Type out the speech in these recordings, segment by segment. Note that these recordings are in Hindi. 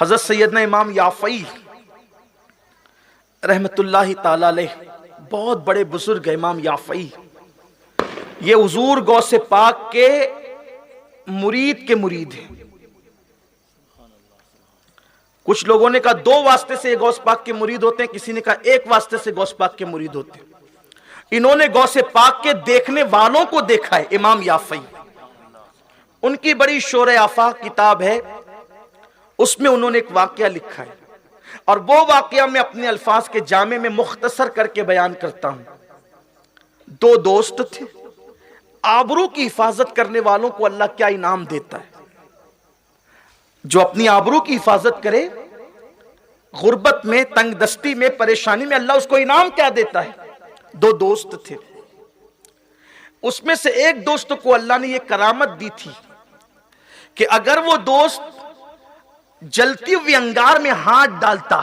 हजरत सैयदना इमाम याफई रहमतुल्लाहि ताला अलैह, बहुत बड़े बुजुर्ग है इमाम याफई। ये हुजूर गौसे पाक के मुरीद के मुरीद हैं। कुछ लोगों ने कहा 2 वास्ते से गौस पाक के मुरीद होते हैं, किसी ने कहा 1 वास्ते से गौस पाक के मुरीद होते हैं। इन्होंने गौसे पाक के देखने वालों को देखा है। इमाम याफई, उनकी बड़ी शोरे आफाक किताब है, उसमें उन्होंने एक वाकया लिखा है और वो वाकया मैं अपने अल्फाज के जामे में मुख्तसर करके बयान करता हूं। 2 दोस्त थे। आबरू की हिफाजत करने वालों को अल्लाह क्या इनाम देता है? जो अपनी आबरू की हिफाजत करे, गुर्बत में, तंगदस्ती में, परेशानी में, अल्लाह उसको इनाम क्या देता है? 2 दोस्त थे। उसमें से एक दोस्त को अल्लाह ने यह करामत दी थी कि अगर वो दोस्त जलती हुई अंगार में हाथ डालता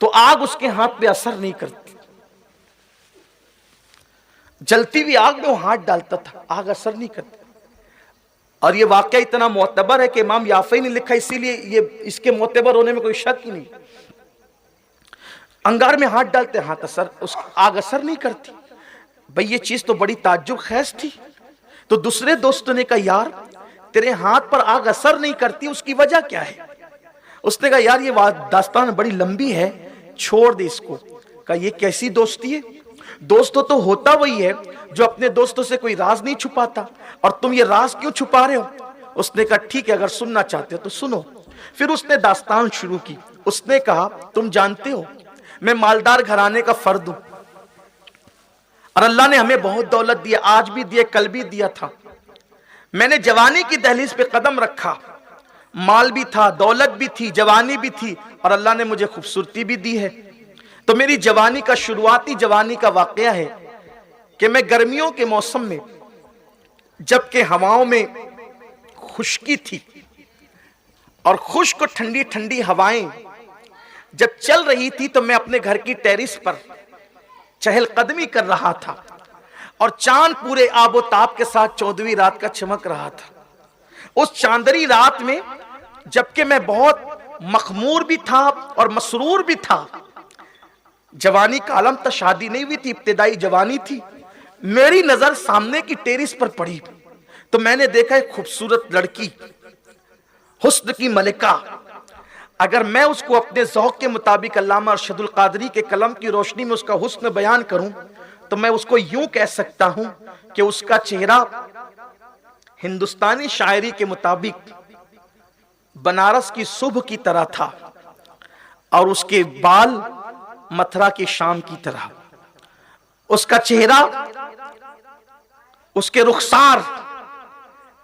तो आग उसके हाथ पे असर नहीं करती। जलती हुई आग में वो हाथ डालता था, आग असर नहीं करती। और ये वाकया इतना मोतबर है कि इमाम याफई ने लिखा, इसीलिए ये इसके मोतबर होने में कोई शक ही नहीं। अंगार में हाथ डालते, हाथ असर, उस आग असर नहीं करती। भाई ये चीज तो बड़ी ताज्जुब खैज थी। तो दूसरे दोस्तों ने कहा यार तेरे हाथ पर आग असर नहीं करती, उसकी वजह क्या है? उसने कहा यार ये दास्तान बड़ी लंबी है, छोड़ दे इसको। कहा ये कैसी दोस्ती है? दोस्तों तो होता वही है जो अपने दोस्तों से कोई राज नहीं छुपाता, और तुम ये राज क्यों छुपा रहे हो? उसने कहा ठीक है, अगर सुनना चाहते हो तो सुनो। फिर उसने दास्तान शुरू की। उसने कहा तुम जानते हो मैं मालदार घराने का फर्द हूं और अल्लाह ने हमें बहुत दौलत दी, आज भी दिए, कल भी दिया था। मैंने जवानी की दहलीज पे कदम रखा, माल भी था, दौलत भी थी, जवानी भी थी, और अल्लाह ने मुझे खूबसूरती भी दी है। तो मेरी जवानी का, शुरुआती जवानी का वाकया है कि मैं गर्मियों के मौसम में, जबकि हवाओं में खुश्की थी और खुश्क और ठंडी ठंडी हवाएं जब चल रही थी, तो मैं अपने घर की टेरिस पर चहलकदमी कर रहा था और चांद पूरे आबोताब के साथ 14वीं रात का चमक रहा था। उस चांदनी रात में जबकि मैं बहुत मखमूर भी था और मसरूर भी था, जवानी का आलम था, शादी नहीं हुई थी, इब्तिदाई जवानी थी। मेरी नजर सामने की टेरिस पर पड़ी तो मैंने देखा एक खूबसूरत लड़की, हुस्न की मलिका। अगर मैं उसको अपने ज़ौक़ के मुताबिक अल्लामा अरशदुल क़ादरी के कलम की रोशनी में उसका हुस्न बयान करूं तो मैं उसको यूं कह सकता हूं कि उसका चेहरा हिंदुस्तानी शायरी के मुताबिक बनारस की सुबह की तरह था और उसके बाल मथुरा की शाम की तरह। उसका चेहरा, उसके रुखसार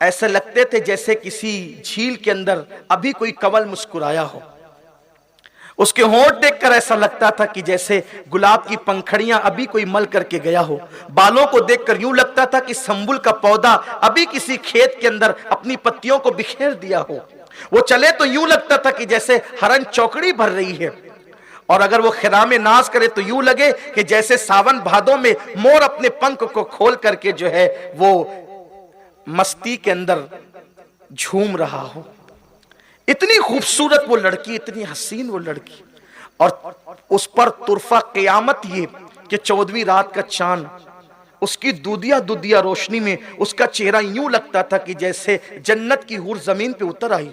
ऐसे लगते थे जैसे किसी झील के अंदर अभी कोई कंवल मुस्कुराया हो। उसके होंठ देखकर ऐसा लगता था कि जैसे गुलाब की पंखड़ियां अभी कोई मल करके गया हो। बालों को देखकर यूं लगता था कि संबुल का पौधा अभी किसी खेत के अंदर अपनी पत्तियों को बिखेर दिया हो। वो चले तो यूं लगता था कि जैसे हरन चौकड़ी भर रही है, और अगर वो खिरामे नाज करे तो यूं लगे कि जैसे सावन भादों में मोर अपने पंख को खोल करके जो है वो मस्ती के अंदर झूम रहा हो। इतनी खूबसूरत वो लड़की, इतनी हसीन वो लड़की, और उस पर तुरफा क़यामत ये कि 14वीं रात का चांद, उसकी दूधिया दूधिया रोशनी में उसका चेहरा यूं लगता था कि जैसे जन्नत की हूर जमीन पे उतर आई।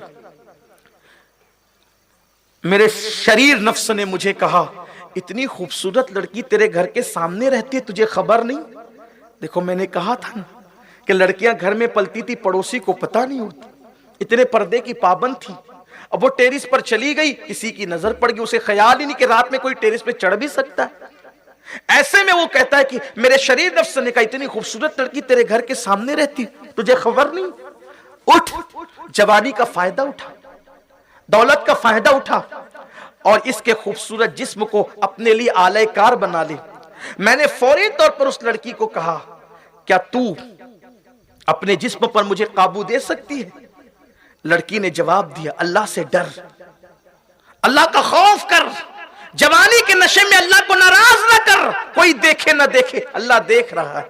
मेरे शरीर नफ्स ने मुझे कहा इतनी खूबसूरत लड़की तेरे घर के सामने रहती है, तुझे खबर नहीं? देखो मैंने कहा था ना कि लड़कियां घर में पलती थी, पड़ोसी को पता नहीं होती, इतने पर्दे की पाबंद थी। अब वो टेरिस पर चली गई, किसी की नजर पड़ गई, उसे ख्याल ही नहीं कि रात में कोई टेरिस पे चढ़ भी सकता है। ऐसे में वो कहता है कि मेरे शरीर नफ्स ने कहा इतनी खूबसूरत लड़की तेरे घर के सामने रहती, तुझे खबर नहीं? उठ, जवानी का फायदा उठा, दौलत का फायदा उठा और इसके खूबसूरत जिस्म को अपने लिए आलयकार बना ले। मैंने फौरी तौर पर उस लड़की को कहा क्या तू अपने जिस्म पर मुझे काबू दे सकती है? लड़की ने जवाब दिया अल्लाह से डर, अल्लाह का खौफ कर, जवानी के नशे में अल्लाह को नाराज ना कर, कोई देखे ना देखे, अल्लाह देख रहा है।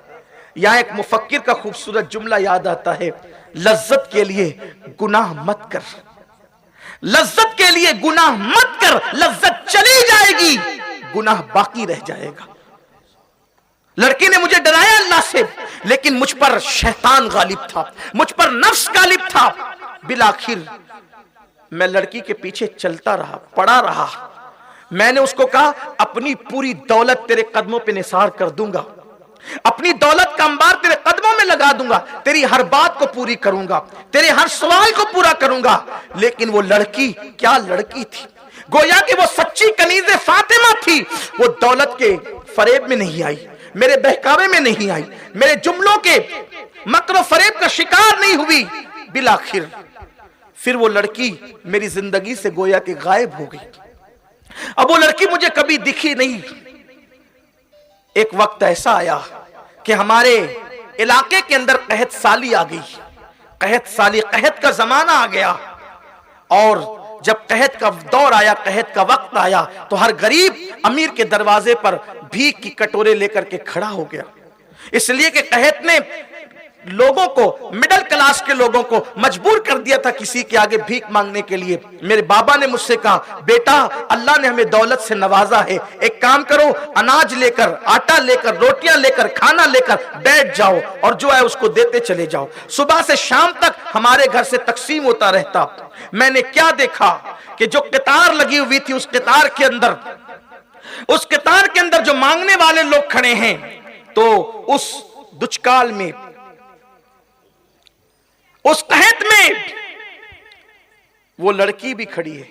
यहां एक मुफक्किर का खूबसूरत जुमला याद आता है, लज्जत के लिए गुनाह मत कर। लज्जत के लिए गुनाह मत कर, लज्जत चली जाएगी, गुनाह बाकी रह जाएगा। लड़की ने मुझे डराया अल्लाह से, लेकिन मुझ पर शैतान गालिब था, मुझ पर नफ्स गालिब था। बिलाखिर मैं लड़की के पीछे चलता रहा, पड़ा रहा। मैंने उसको कहा, अपनी पूरी दौलत तेरे कदमों पे निसार कर दूंगा, अपनी दौलत का अंबार तेरे कदमों में लगा दूंगा, तेरी हर बात को पूरी करूंगा, तेरे हर सवाल को पूरा करूंगा। लेकिन वो लड़की क्या लड़की थी, गोया कि वो सच्ची कनीज़े फातिमा थी। वो दौलत के फरेब में नहीं आई, मेरे बहकावे में नहीं आई, मेरे जुमलों के मकर फरेब का शिकार नहीं हुई। बिलाखिर फिर वो लड़की मेरी जिंदगी से गोया कि गायब हो गई। अब वो लड़की मुझे कभी दिखी नहीं। एक वक्त ऐसा आया कि हमारे इलाके के अंदर कहत साली आ गई। कहत साली, कहत का जमाना आ गया। और जब कहत का दौर आया, कहत का वक्त आया, तो हर गरीब अमीर के दरवाजे पर भीख की कटोरे लेकर के खड़ा हो गया। इसलिए कि कहत ने लोगों को, मिडिल क्लास के लोगों को मजबूर कर दिया था किसी के आगे भीख मांगने के लिए। मेरे बाबा ने मुझसे कहा, बेटा अल्लाह ने हमें दौलत से नवाजा है, एक काम करो, अनाज लेकर, आटा लेकर, रोटियां लेकर, खाना लेकर बैठ जाओ और जो है उसको देते चले जाओ। सुबह से शाम तक हमारे घर से तकसीम होता रहता। मैंने क्या देखा कि जो कतार लगी हुई थी, उस कतार के अंदर जो मांगने वाले लोग खड़े हैं, तो उस दुष्काल में, उस कहत में वो लड़की भी खड़ी है।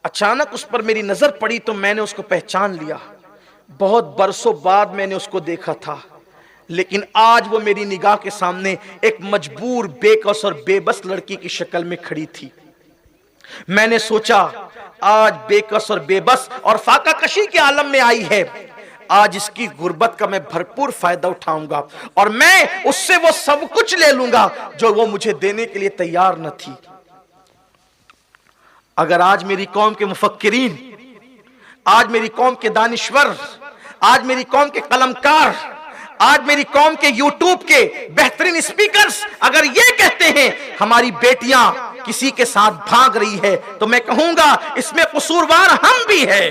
अचानक उस पर मेरी नजर पड़ी तो मैंने उसको पहचान लिया। बहुत बरसों बाद मैंने उसको देखा था, लेकिन आज वो मेरी निगाह के सामने एक मजबूर, बेकस और बेबस लड़की की शक्ल में खड़ी थी। मैंने सोचा, आज बेकस और बेबस और फाका कशी के आलम में आई है, आज इसकी गुर्बत का मैं भरपूर फायदा उठाऊंगा और मैं उससे वो सब कुछ ले लूंगा जो वो मुझे देने के लिए तैयार न थी। अगर आज मेरी कौम के मुफक्किरीन, आज मेरी कौम के दानिश्वर, आज मेरी कौम के कलमकार, आज मेरी कौम के यूट्यूब के बेहतरीन स्पीकर्स अगर ये कहते हैं हमारी बेटियां किसी के साथ भाग रही है, तो मैं कहूंगा इसमें कसूरवार हम भी है,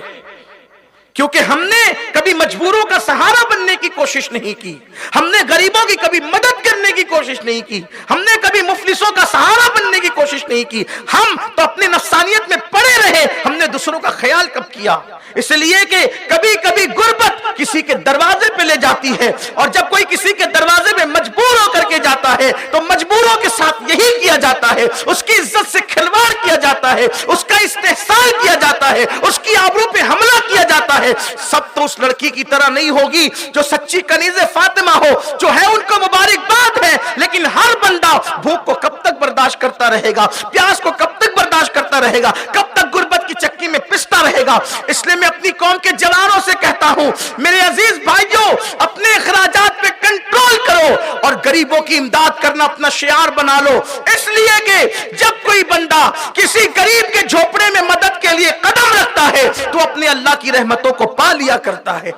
क्योंकि हमने कभी मजबूरों का सहारा बनने की कोशिश नहीं की, हमने गरीबों की कभी मदद करने की कोशिश नहीं की, हमने कभी मुफलिसों का सहारा बनने की कोशिश नहीं की। हम तो अपनी नफ्सानियत में पड़े रहे, हमने दूसरों का ख्याल कब किया? इसलिए कि कभी कभी गुर्बत किसी के दरवाजे पे ले जाती है, और जब कोई किसी के दरवाजे पे मजबूर होकर के जाता है तो मजबूरों के साथ यही किया जाता है, उसकी इज्जत से खिलवाड़ किया जाता है, उसका इस्तेहसाल किया जाता है, उसकी आबरू पे हमला किया जाता है। सब तो उस लड़की की तरह नहीं होगी जो सच्ची कनीज़े फातिमा हो, जो है उनको मुबारकबाद है, लेकिन हर बंदा भूख को कब तक बर्दाश्त करता रहेगा, प्यास को कब तक बर्दाश्त करता रहेगा, कब तक गुर्बत की चक्की में पिसता रहेगा। इसलिए मैं अपनी कौम के जवानों से कहता हूं, मेरे अजीज भाइयों, अपने अखराजात पे कंट्रोल करो और गरीबों की इमदाद करना अपना शियार बना लो। इसलिए कि जब कोई बंदा किसी गरीब के झोपड़े में मदद के लिए कदम रखता है तो अपने अल्लाह की रहमतों को पा लिया करता है।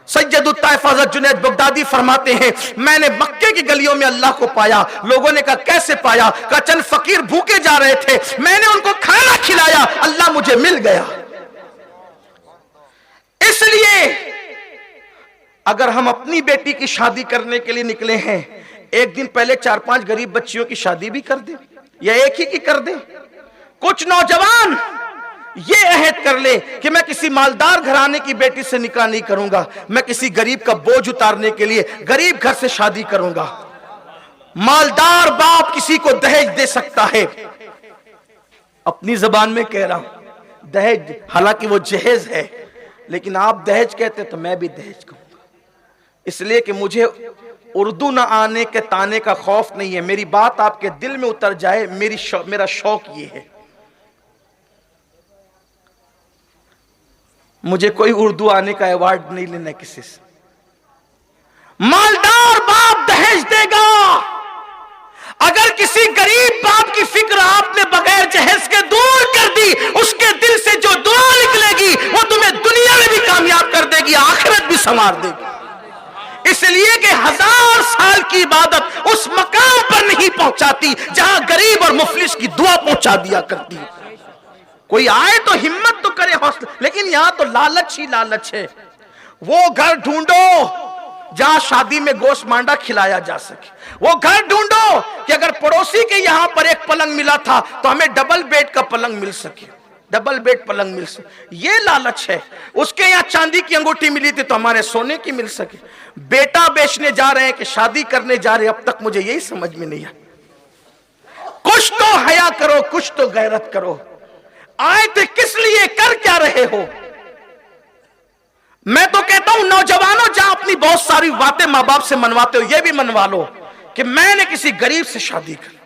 सैयदुत ताइफ हज़रत जुनैद बगदादी फरमाते हैं, मैंने मक्के की गलियों में अल्लाह को पाया। लोगों ने कहा कैसे पाया? कहा चंद फकीर भूखे जा रहे थे, मैंने उनको खाना खिलाया, अल्लाह मुझे मिल गया। इसलिए अगर हम अपनी बेटी की शादी करने के लिए निकले हैं, एक दिन पहले 4-5 गरीब बच्चियों की शादी भी कर दे या एक ही की कर दे। कुछ नौजवान ये अहद कर ले कि मैं किसी मालदार घराने की बेटी से निकाह नहीं करूंगा, मैं किसी गरीब का बोझ उतारने के लिए गरीब घर से शादी करूंगा। मालदार बाप किसी को दहेज दे सकता है, अपनी जबान में कह रहा हूं दहेज, हालांकि वो जहेज है, लेकिन आप दहेज कहते तो मैं भी दहेज कहूंगा। इसलिए कि मुझे उर्दू ना आने के ताने का खौफ नहीं है, मेरी बात आपके दिल में उतर जाए, मेरा शौक ये है। मुझे कोई उर्दू आने का अवार्ड नहीं लेना किसी से। मालदार बाप दहेज देगा, अगर किसी गरीब बाप की फिक्र आपने बगैर जहेज के दूर कर दी, उसके दिल से जो दुआ निकलेगी वो तुम्हें दुनिया में भी कामयाब कर देगी, आखिरत भी संवार देगी। इसलिए कि 1000 साल की इबादत उस मकाम पर नहीं पहुंचाती जहां गरीब और मुफलिस की दुआ पहुंचा दिया करती है। कोई आए तो हिम्मत तो करे, हौसला, लेकिन यहां तो लालच ही लालच है। वो घर ढूंढो जहां शादी में गोश्त मांडा खिलाया जा सके। वो घर ढूंढो कि अगर पड़ोसी के यहां पर एक पलंग मिला था तो हमें डबल बेड का पलंग मिल सके, डबल बेड पलंग मिल सके। ये लालच है। उसके यहां चांदी की अंगूठी मिली थी तो हमारे सोने की मिल सके। बेटा बेचने जा रहे हैं कि शादी करने जा रहे हैं, अब तक मुझे यही समझ में नहीं आया। कुछ तो हया करो, कुछ तो गैरत करो। आए थे किस लिए, कर क्या रहे हो? मैं तो कहता हूं नौजवानों, जहां अपनी बहुत सारी बातें मां बाप से मनवाते हो, ये भी मनवा लो कि मैंने किसी गरीब से शादी कर।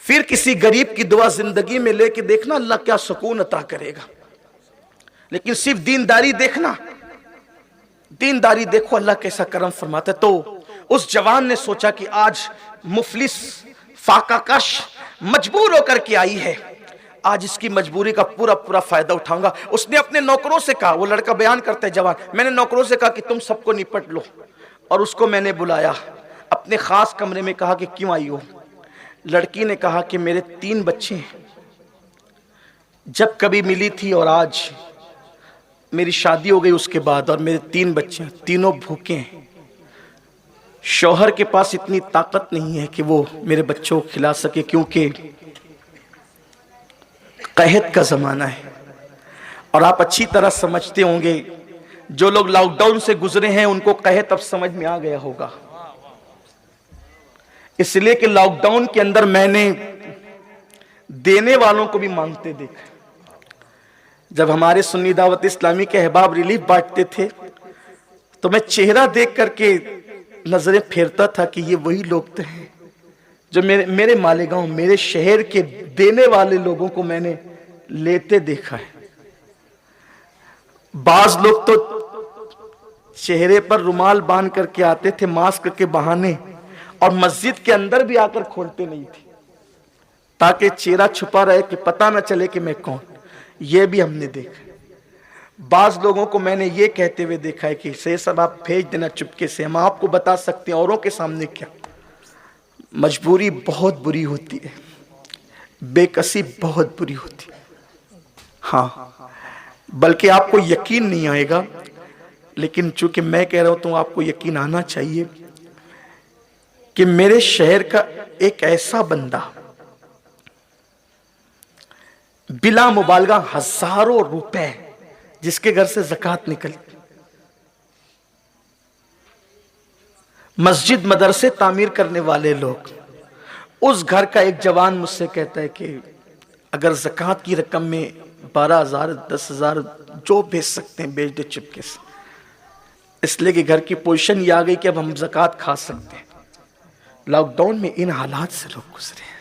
फिर किसी गरीब की दुआ जिंदगी में लेके देखना, अल्लाह क्या सुकून अता करेगा। लेकिन सिर्फ दीनदारी देखना, दीनदारी देखो अल्लाह कैसा करम फरमाता है। तो उस जवान ने सोचा कि आज मुफलिस फाकाकश मजबूर होकर के आई है, आज इसकी मजबूरी का पूरा पूरा फायदा उठाऊंगा। उसने अपने नौकरों से कहा, वो लड़का बयान करता है जवान, मैंने नौकरों से कहा कि तुम सबको निपट लो, और उसको मैंने बुलाया अपने खास कमरे में, कहा कि क्यों आई हो? लड़की ने कहा कि मेरे 3 बच्चे हैं, जब कभी मिली थी और आज मेरी शादी हो गई उसके बाद, और मेरे 3 बच्चे हैं, तीनों भूखे हैं। शौहर के पास इतनी ताकत नहीं है कि वो मेरे बच्चों को खिला सके, क्योंकि कहत का जमाना है। और आप अच्छी तरह समझते होंगे, जो लोग लॉकडाउन से गुजरे हैं उनको कहत अब समझ में आ गया होगा। इसलिए कि लॉकडाउन के अंदर मैंने देने वालों को भी मांगते देखा। जब हमारे सुन्नी दावत इस्लामी के अहबाब रिलीफ बांटते थे तो मैं चेहरा देख करके नजरें फेरता था कि ये वही लोग तो हैं जो मेरे मालेगांव, मेरे शहर के देने वाले लोगों को मैंने लेते देखा है। बाज लोग तो चेहरे पर रुमाल बांध करके आते थे मास्क के बहाने, और मस्जिद के अंदर भी आकर खोलते नहीं थे ताकि चेहरा छुपा रहे कि पता ना चले कि मैं कौन। ये भी हमने देखा। बाज लोगों को मैंने ये कहते हुए देखा है कि से सब आप भेज देना चुपके से, हम आपको बता सकते हैं औरों के सामने क्या। मजबूरी बहुत बुरी होती है, बेकसी बहुत बुरी होती है। हाँ, बल्कि आपको यकीन नहीं आएगा, लेकिन चूंकि मैं कह रहा हूं तो आपको यकीन आना चाहिए कि मेरे शहर का एक ऐसा बंदा बिला मुबालगा हजारों रुपए जिसके घर से ज़कात निकलती, मस्जिद मदरसे तामीर करने वाले लोग, उस घर का एक जवान मुझसे कहता है कि अगर ज़कात की रकम में 12,000 10,000 जो भेज सकते हैं भेज दे चुपके से, इसलिए कि घर की पोजीशन ये आ गई कि अब हम ज़कात खा सकते हैं। लॉकडाउन में इन हालात से लोग गुजरे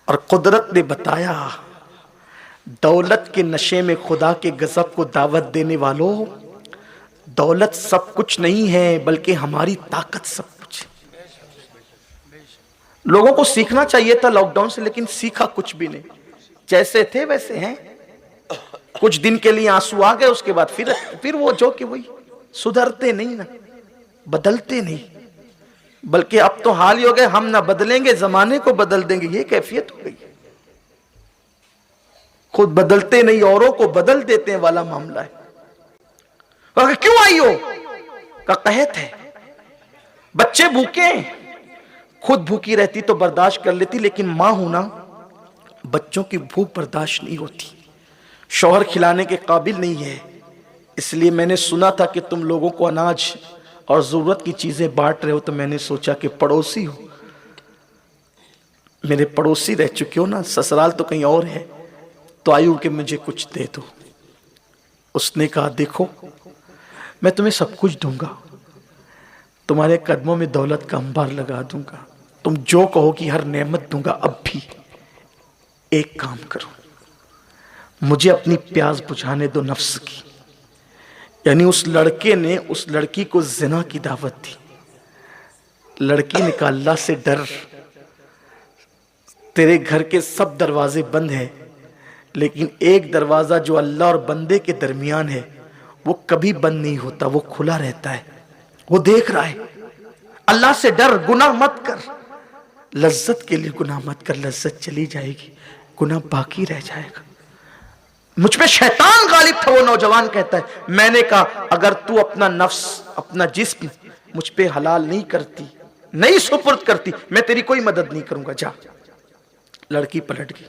और कुदरत ने बताया, दौलत के नशे में खुदा के गजब को दावत देने वालों, दौलत सब कुछ नहीं है बल्कि हमारी ताकत सब कुछ है। लोगों को सीखना चाहिए था लॉकडाउन से, लेकिन सीखा कुछ भी नहीं, जैसे थे वैसे हैं। कुछ दिन के लिए आंसू आ गए, उसके बाद फिर वो जो कि वही, सुधरते नहीं ना, बदलते नहीं, बल्कि अब तो हाल ही हो गए हम ना बदलेंगे जमाने को बदल देंगे, ये कैफियत हो गई। खुद बदलते नहीं औरों को बदल देते हैं वाला मामला है। और क्यों आई हो? का कहत है, बच्चे भूखे हैं, खुद भूखी रहती तो बर्दाश्त कर लेती, लेकिन मां होना बच्चों की भूख बर्दाश्त नहीं होती, शौहर खिलाने के काबिल नहीं है। इसलिए मैंने सुना था कि तुम लोगों को अनाज और जरूरत की चीजें बांट रहे हो, तो मैंने सोचा कि पड़ोसी हो, मेरे पड़ोसी रह चुके हो ना, ससुराल तो कहीं और है, तो आयु के मुझे कुछ दे दो। उसने कहा देखो मैं तुम्हें सब कुछ दूंगा, तुम्हारे कदमों में दौलत का अंबार लगा दूंगा, तुम जो कहो कि हर नेमत दूंगा। अब भी एक काम करो, मुझे अपनी प्यास बुझाने दो नफ्स की। यानी उस लड़के ने उस लड़की को जिना की दावत दी। लड़की ने कहा अल्लाह से डर, तेरे घर के सब दरवाजे बंद हैं, लेकिन एक दरवाजा जो अल्लाह और बंदे के दरमियान है वो कभी बंद नहीं होता, वो खुला रहता है, वो देख रहा है। अल्लाह से डर, गुनाह मत कर। लज्जत के लिए गुनाह मत कर, लज्जत चली जाएगी, गुनाह बाकी रह जाएगा। मुझ पे शैतान गालिब था। वो नौजवान कहता है, मैंने कहा अगर तू अपना नफ्स, अपना जिस्म मुझ पे हलाल नहीं करती, नहीं सुपुर्द करती, मैं तेरी कोई मदद नहीं करूंगा, जा। लड़की पलट गई।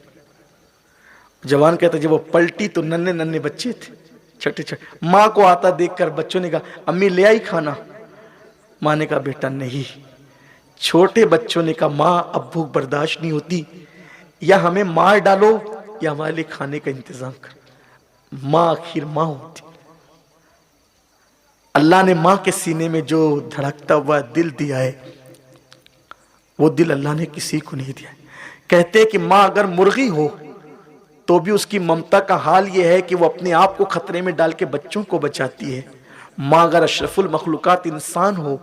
जवान कहता जब वो पलटी तो नन्हे नन्हे बच्चे थे, छोटे छोटे। माँ को आता देखकर बच्चों ने कहा अम्मी ले आई खाना। माँ ने कहा बेटा नहीं। छोटे बच्चों ने कहा माँ अब भूख बर्दाश्त नहीं होती, या हमें मार डालो या हमारे लिए खाने का इंतजाम कर। माँ आखिर माँ होती। अल्लाह ने माँ के सीने में जो धड़कता हुआ दिल दिया है, वो दिल अल्लाह ने किसी को नहीं दिया। कहते हैं कि माँ अगर मुर्गी हो तो भी उसकी ममता का हाल ये है कि वो अपने आप को खतरे में डाल के बच्चों को बचाती है। माँ अगर अशरफुल मखलूकात इंसान हो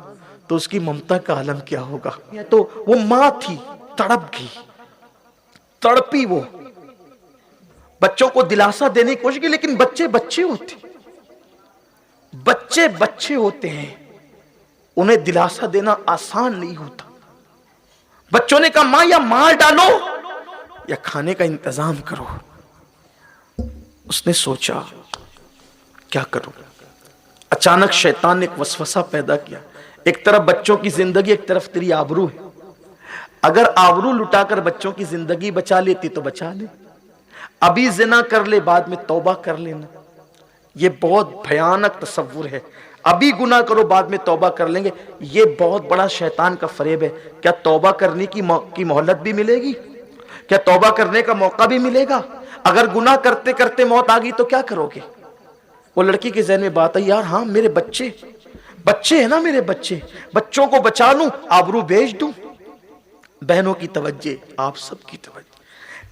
तो उसकी ममता का आलम क्या होगा। तो वो माँ थी, तड़प गई, तड़पी। वो बच्चों को दिलासा देने की कोशिश की, लेकिन बच्चे बच्चे होते, बच्चे बच्चे होते हैं, उन्हें दिलासा देना आसान नहीं होता। बच्चों ने कहा मां या मार डालो या खाने का इंतजाम करो। उसने सोचा क्या करूं। अचानक शैतान ने एक वसवसा पैदा किया। एक तरफ बच्चों की जिंदगी, एक तरफ तेरी आबरू है। अगर आबरू लुटाकर बच्चों की जिंदगी बचा लेती तो बचा ले, अभी जिना कर ले, बाद में तौबा कर लेना। ये बहुत भयानक तसव्वुर है। अभी गुनाह करो, बाद में तौबा कर लेंगे। ये बहुत बड़ा शैतान का फरेब है। क्या तौबा करने की मोहलत भी मिलेगी? क्या तौबा करने का मौका भी मिलेगा? अगर गुनाह करते करते मौत आ गई तो क्या करोगे? वो लड़की के ज़हन में बात आई, यार हाँ मेरे बच्चे हैं ना, मेरे बच्चों को बचा लूं, आबरू बेच दूं। बहनों की तवज्जो, आप सबकी तवज्जो,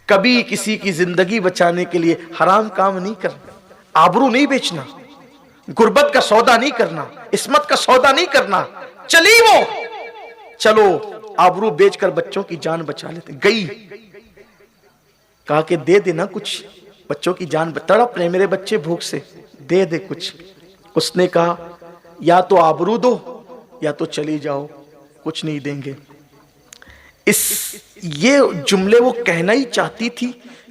कभी किसी की जिंदगी बचाने के लिए हराम काम नहीं करना, आबरू नहीं बेचना, गुर्बत का सौदा नहीं करना, इस्मत का सौदा नहीं करना। चली वो, चलो आबरू बेचकर बच्चों की जान बचा लेते। गई, कहा कि दे देना कुछ, बच्चों की जान तड़प रहे मेरे बच्चे भूख से, दे दे कुछ। उसने कहा या तो आबरू दो या तो चली जाओ, कुछ नहीं देंगे। ये जुमले वो कहना ही चाहती थी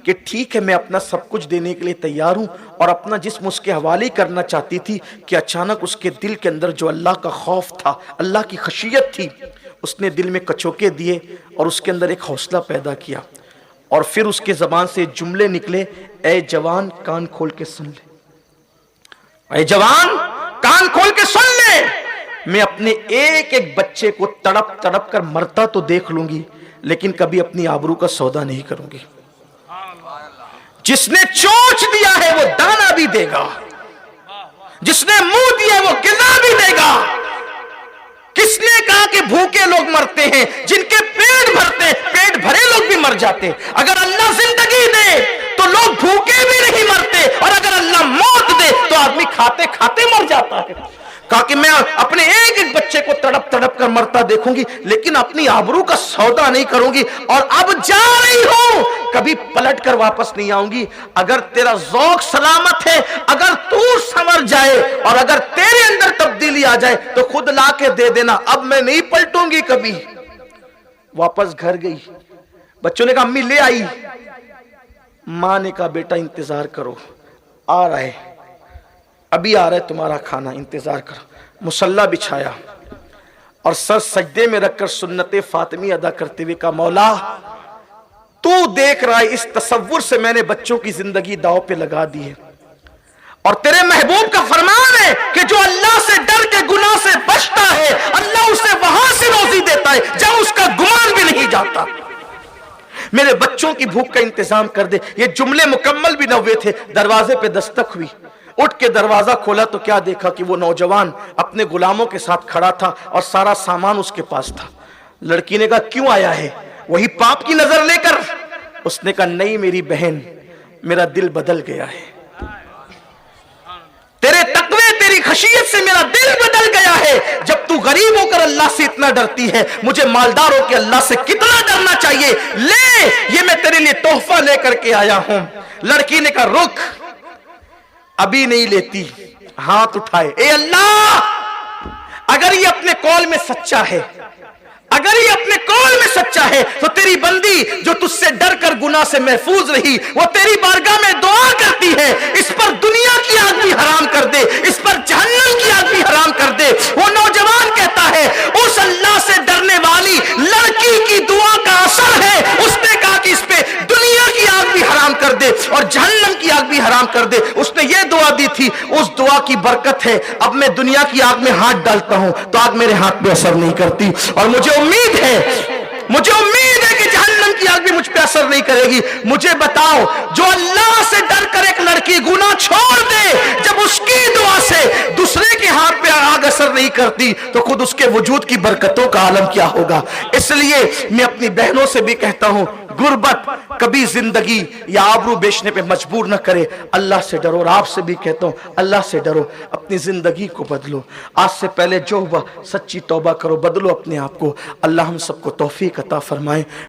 कि ठीक है मैं अपना सब कुछ देने के लिए तैयार हूं और अपना जिस्म उसके हवाले करना चाहती थी कि अचानक उसके दिल के अंदर जो अल्लाह का खौफ था, अल्लाह की खशियत थी, उसने दिल में कचोके दिए और उसके अंदर एक हौसला पैदा किया। और फिर उसके जबान से जुमले निकले, ए जवान कान खोल के सुन ले, ए जवान कान खोल के सुन ले, मैं अपने एक एक बच्चे को तड़प तड़प कर मरता तो देख लूंगी, लेकिन कभी अपनी आबरू का सौदा नहीं करूंगी। जिसने चोंच दिया है वो दाना भी देगा, जिसने मुंह दिया है वो गिज़ा भी देगा। किसने कहा कि भूखे लोग मरते हैं? जिनके पेट भरते, पेट भरे लोग भी मर जाते। अगर अल्लाह जिंदगी दे तो लोग भूखे भी नहीं मरते, और अगर अल्लाह मौत दे तो आदमी खाते खाते मर जाता है। कहा कि मैं अपने एक एक बच्चे को तड़प तड़प कर मरता देखूंगी, लेकिन अपनी आबरू का सौदा नहीं करूंगी। और अब जा रही हूं, कभी पलट कर वापस नहीं आऊंगी। अगर तेरा ज़ौक सलामत है, अगर तू संवर जाए और अगर तेरे अंदर तब्दीली आ जाए तो खुद ला के दे देना, अब मैं नहीं पलटूंगी कभी। वापस घर गई, बच्चों ने कहा अम्मी ले आई। मां ने कहा बेटा इंतजार करो, आ रहा है, अभी आ रहा है तुम्हारा खाना, इंतजार करो। मुसल्ला बिछाया और सर सजदे में रखकर सुन्नते फातिमी अदा करते हुए कहा मौला तू देख रहा है, इस तसव्वुर से मैंने बच्चों की जिंदगी दांव पे लगा दी है, और तेरे महबूब का फरमान है कि जो अल्लाह से डर के गुनाह से बचता है अल्लाह उसे वहां से रोजी देता है जहां उसका गुमान भी नहीं जाता। मेरे बच्चों की भूख का इंतजाम कर दे। ये जुमले मुकम्मल भी न हुए थे, दरवाजे पे दस्तक हुई। उठ के दरवाजा खोला तो क्या देखा कि वो नौजवान अपने गुलामों के साथ खड़ा था और सारा सामान उसके पास था। लड़की ने कहा क्यों आया है? वही पाप की नजर लेकर? उसने कहा नहीं मेरी बहन, मेरा दिल बदल गया है, तेरे तकवे तेरी खशियत से मेरा दिल बदल गया है। जब तू गरीब होकर अल्लाह से इतना डरती है, मुझे मालदार होकर अल्लाह से कितना डरना चाहिए। ले, ये मैं तेरे लिए तोहफा लेकर के आया हूं। लड़की ने कहा रुक, अभी नहीं लेती। हाथ उठाए, ए अल्लाह अगर ये अपने कौल में सच्चा है, अगर ये अपने कौल में सच्चा है तो तेरी बंदी जो तुझसे डर कर गुनाह से महफूज रही, वो तेरी बारगाह में दुआ करती है, इस पर दुनिया की आग भी हराम कर दे, इस पर जहन्नम की आग भी हराम कर दे। वो नौजवान कहता है उस अल्लाह से डरने वाली लड़की की दुआ का असर है, उसने कहा कि इस पे दुनिया की आग भी हराम कर दे और जहन्नम की आग भी हराम कर दे। उसने ये दुआ दी थी, उस दुआ की बरकत है अब मैं दुनिया की आग में हाथ डालता हूं तो आग मेरे हाथ पे असर नहीं करती, और मुझे उम्मीद है कि जहन्नम की आग भी मुझ पे असर नहीं करेगी। मुझे बताओ, जो अल्लाह से डर कर एक लड़की गुनाह छोड़ दे, जब उसकी दुआ से दूसरे के हाथ पे आग असर नहीं करती तो खुद उसके वजूद की बरकतों का आलम क्या होगा। इसलिए मैं अपनी बहनों से भी कहता हूं, गुर्बत कभी जिंदगी या आबरू बेचने पे मजबूर न करे। अल्लाह से डरो, और आपसे भी कहता हूं अल्लाह से डरो, अपनी जिंदगी को बदलो। आज से पहले जो हुआ सच्ची तौबा करो, बदलो अपने आप को। अल्लाह हम सबको तौफीक अता फरमाए।